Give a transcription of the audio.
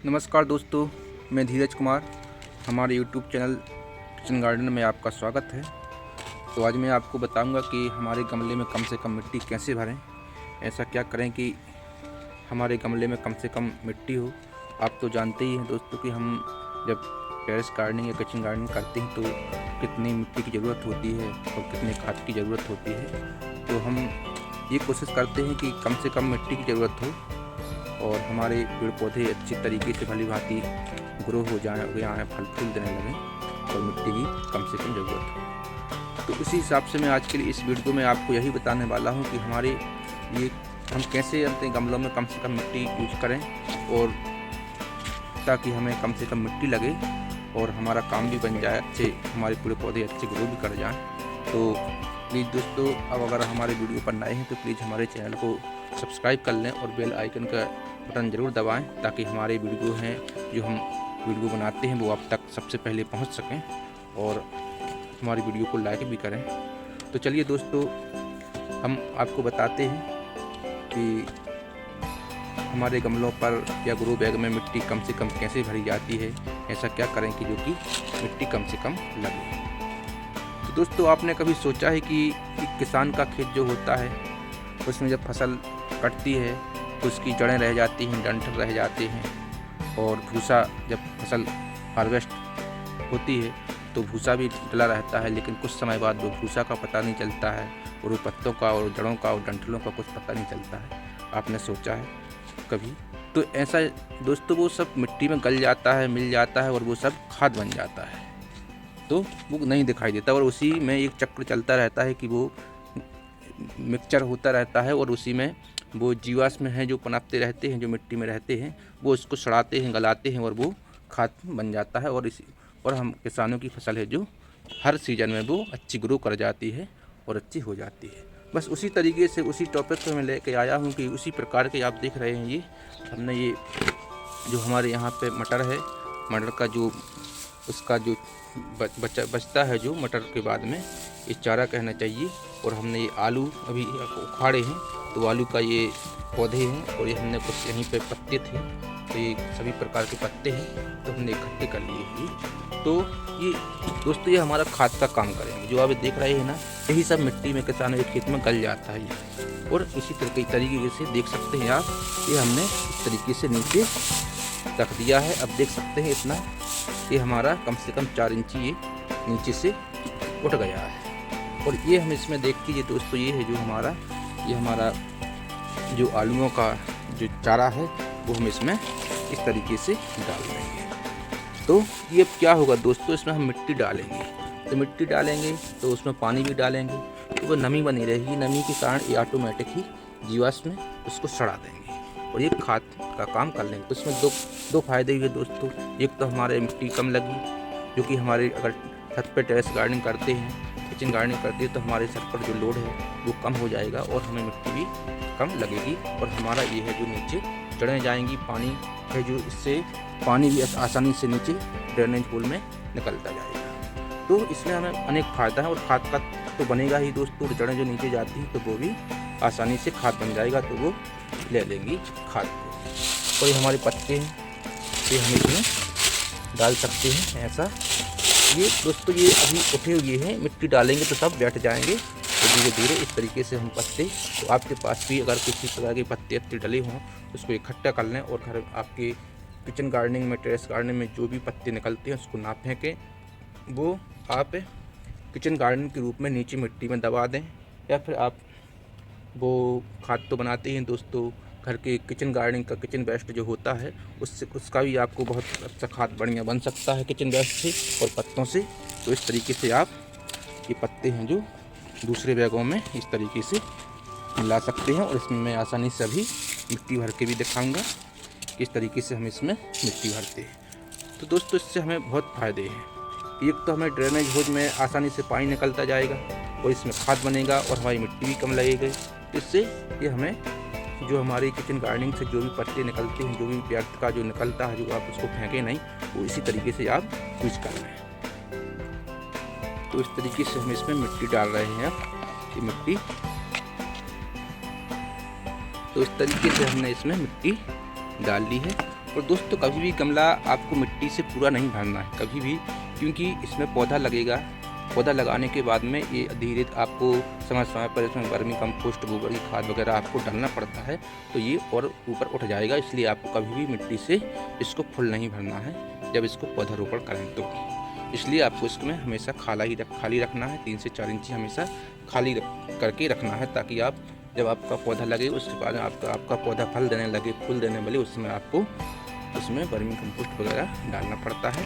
नमस्कार दोस्तों, मैं धीरज कुमार। हमारे यूट्यूब चैनल किचन गार्डन में आपका स्वागत है। तो आज मैं आपको बताऊंगा कि हमारे गमले में कम से कम मिट्टी कैसे भरें। ऐसा क्या करें कि हमारे गमले में कम से कम मिट्टी हो। आप तो जानते ही हैं दोस्तों कि हम जब टेरेस गार्डनिंग या किचन गार्डनिंग करते हैं तो कितनी मिट्टी की ज़रूरत होती है और कितने खाद की ज़रूरत होती है। तो हम ये कोशिश करते हैं कि कम से कम मिट्टी की ज़रूरत हो और हमारे पेड़ पौधे अच्छी तरीके से भली भांति ग्रो हो जाएँ, फल फूल देने लगें और मिट्टी की कम से कम ज़रूरत हो। तो उसी हिसाब से मैं आज के लिए इस वीडियो में आपको यही बताने वाला हूं कि हमारे ये हम कैसे अपने गमलों में कम से कम मिट्टी यूज करें और ताकि हमें कम से कम मिट्टी लगे और हमारा काम भी बन जाए, अच्छे हमारे पेड़ पौधे अच्छे ग्रो भी कर जाएँ। तो प्लीज़ दोस्तों, अब अगर हमारे वीडियो पर नए हैं तो प्लीज़ हमारे चैनल को सब्सक्राइब कर लें और बेल आइकन का बटन ज़रूर दबाएं ताकि हमारे वीडियो हैं जो हम वीडियो बनाते हैं वो आप तक सबसे पहले पहुंच सकें और हमारी वीडियो को लाइक भी करें। तो चलिए दोस्तों, हम आपको बताते हैं कि हमारे गमलों पर या ग्रो बैग में मिट्टी कम से कम कैसे भरी जाती है। ऐसा क्या करें कि जो कि मिट्टी कम से कम लगे। तो दोस्तों, आपने कभी सोचा है कि किसान का खेत जो होता है उसमें जब फसल कटती है तो उसकी जड़ें रह जाती हैं, डंठल रह जाते हैं और भूसा, जब फसल हार्वेस्ट होती है तो भूसा भी डला रहता है, लेकिन कुछ समय बाद वो भूसा का पता नहीं चलता है और वो पत्तों का और जड़ों का और डंठलों का कुछ पता नहीं चलता है। आपने सोचा है कभी? तो ऐसा दोस्तों वो सब मिट्टी में गल जाता है, मिल जाता है और वो सब खाद बन जाता है, तो वो नहीं दिखाई देता और उसी में एक चक्र चलता रहता है कि वो मिक्सचर होता रहता है और उसी में वो जीवाश्म हैं जो पनपते रहते हैं, जो मिट्टी में रहते हैं, वो उसको सड़ाते हैं, गलाते हैं और वो खाद बन जाता है और हम किसानों की फसल है जो हर सीज़न में वो अच्छी ग्रो कर जाती है और अच्छी हो जाती है। बस उसी तरीके से उसी टॉपिक पर मैं लेके आया हूँ कि उसी प्रकार के आप देख रहे हैं ये हमने ये जो हमारे यहाँ पे मटर है, मटर का जो उसका जो बचता है जो मटर के बाद में ये चारा कहना चाहिए, और हमने ये आलू अभी उखाड़े हैं तो आलू का ये पौधे हैं और ये हमने कुछ यहीं पे पत्ते थे तो ये सभी प्रकार के पत्ते हैं तो हमने इकट्ठे कर लिए हैं। तो ये दोस्तों ये हमारा खाद का काम करेंगे। जो आप देख रहे हैं ना, यही सब मिट्टी में किसानों के खेत में गल जाता है ये। और इसी तरीके से देख सकते हैं आप, ये हमने इस तरीके से नीचे रख दिया है। अब देख सकते हैं इतना ये हमारा कम से कम 4 इंची ये नीचे से उठ गया है। और ये हम इसमें देख लीजिए दोस्तों, ये है जो हमारा जो आलूओं का जो चारा है वो हम इसमें इस तरीके से डाल देंगे। तो ये क्या होगा दोस्तों, इसमें हम मिट्टी डालेंगे तो मिट्टी डालेंगे तो उसमें पानी भी डालेंगे तो वो नमी बनी रहेगी। नमी के कारण ये ऑटोमेटिक ही जीवाश्म में उसको सड़ा देंगे और ये खाद का काम कर लेंगे। तो इसमें दो फायदे हुए दोस्तों। एक तो हमारे मिट्टी कम लगी, जो कि हमारे अगर छत पे टेरेस गार्डनिंग करते हैं, किचन गार्डनिंग करते हैं तो हमारे सर पर जो लोड है वो कम हो जाएगा और हमें मिट्टी भी कम लगेगी। और हमारा ये है जो नीचे जड़ें जाएंगी, पानी है जो इससे पानी भी आसानी से नीचे ड्रेनेज होल में निकलता जाएगा। तो इसमें हमें अनेक फायदा है और खाद का तो बनेगा ही दोस्तों। जड़ें जो नीचे जाती हैं तो वो भी आसानी से खाद बन जाएगा, तो वो ले लेंगी खाद को। और ये हमारे पत्ते हैं, ये हम इसमें डाल सकते हैं ऐसा। ये दोस्तों ये अभी उठे हुए हैं, मिट्टी डालेंगे तो सब बैठ जाएंगे। तो धीरे धीरे इस तरीके से हम पत्ते, तो आपके पास भी अगर किसी प्रकार के पत्ते डले हों तो उसको इकट्ठा कर लें और घर आपके किचन गार्डनिंग में, टेरेस गार्डनिंग में जो भी पत्ते निकलते हैं उसको ना फेंकें, वो आप किचन गार्डन के रूप में नीचे मिट्टी में दबा दें। या फिर आप वो खाद तो बनाते हैं दोस्तों, घर के किचन गार्डनिंग का किचन वेस्ट जो होता है उसका भी आपको बहुत अच्छा खाद बढ़िया बन सकता है किचन वेस्ट से और पत्तों से। तो इस तरीके से आप ये पत्ते हैं जो दूसरे बैगों में इस तरीके से मिला सकते हैं। और इसमें मैं आसानी से अभी मिट्टी भर के भी दिखाऊंगा किस तरीके से हम इसमें मिट्टी भरते हैं। तो दोस्तों इससे हमें बहुत फ़ायदे हैं। एक तो हमें ड्रेनेज होज में आसानी से पानी निकलता जाएगा और इसमें खाद बनेगा और हमारी मिट्टी भी कम लगेगी। इससे ये हमें जो हमारी किचन गार्डनिंग से जो भी पत्ते निकलते हैं, जो भी व्यर्थ का जो निकलता है, जो आप उसको फेंकें नहीं, वो इसी तरीके से आप यूज कर रहे हैं। तो इस तरीके से हम इसमें मिट्टी डाल रहे हैं। ये मिट्टी, तो इस तरीके से हमने इसमें मिट्टी डाल ली है। और दोस्तों कभी भी गमला आपको मिट्टी से पूरा नहीं भरना है कभी भी, क्योंकि इसमें पौधा लगेगा। पौधा लगाने के बाद में ये धीरे आपको समय समय पर इसमें वर्मी कंपोस्ट, गोबर की खाद वगैरह आपको डालना पड़ता है, तो ये और ऊपर उठ जाएगा। इसलिए आपको कभी भी मिट्टी से इसको फुल नहीं भरना है जब इसको पौधारोपण करें तो। इसलिए आपको इसमें हमेशा खाली रखना है, 3 से 4 इंची हमेशा खाली करके रखना है, ताकि आप जब आपका पौधा लगे उसके बाद आपका पौधा फल देने लगे, फूल देने वाले, उसमें आपको उसमें वर्मी कंपोस्ट वगैरह डालना पड़ता है।